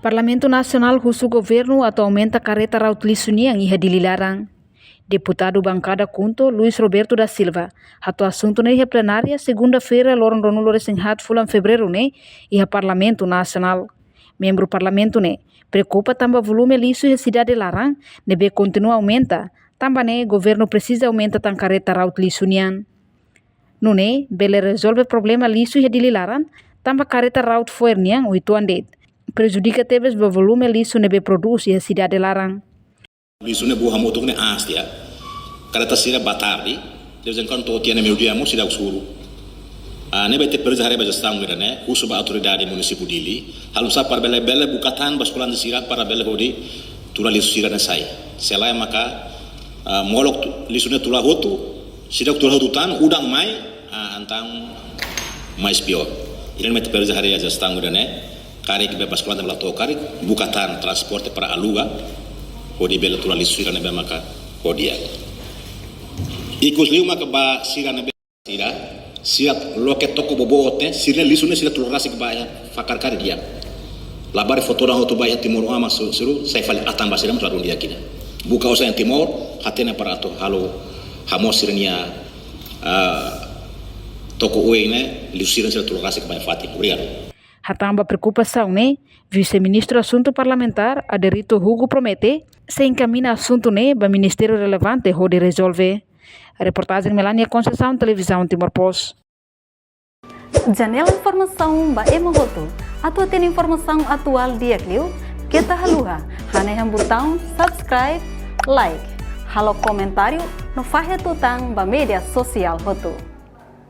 Parlamento Nacional husu governo atau aumenta careta raut lisuniang iha dilarang. Deputado bancada Kunto, Luis Roberto da Silva, hatu assunto na iha plenária segunda-feira loron ronulo resenhat fulan fevereiro ne iha Parlamento Nacional. Membro parlamento ne preocupa tamba volume lisu iha cidade larang nebe continua aumenta, tamba ne governo precisa aumenta tan careta raut lisunian. Nune, bele resolve problema lisu iha dililaran, tamba careta raut fuerniang uituan det. Prejudica teves ba volume lisu nebe produz iha cidade larang. Lisu ne buha motuk ne astia, careta sira batardi, de vez em quando totia ne meu dia mo sida usuru. Ne bete perza hare ba gestão ngira ne, usu ba autoridade município dili, halu sa para bele bukatan baskulan de sira para bele hodi tura lisu sira ne sai. Selai maka molok lisu ne tula hotu, sida tula hotu tan udang mai antang mais pior. Ini mete perza hare ya gestão ngira ne, kari ke bebas kulan de lato kari bukatan transporte para aluga. Hodi bela tula lisu sira ne be maka hodia. Ikus liu maka ba sira ne be sira loket toko bobote sira lisu ne sira tula rasi ke ba ya fakar kari dia. Labari foto dah hotu ba ya timur ama suruh saya fali atam ba sira mutlarun dia kina. Buka usa yang timur hatena para ato halo hamos sira nia toko ue ne lisu sira tula rasi ke ba fati. Obrigado. Hatamba preocupação, né? Vice-ministro Assunto Parlamentar, Aderito Hugo promete, se encaminha assunto, né? Para Ministério relevante, onde resolve. A reportagem Melania Conceição, Televisão Timor Post. Janela informação ba emohoto. Atau tem informação atual dia kliu, kita haluha. Haneham botão subscribe, like. Halo comentário no fahe tutang ba media sosial hoto.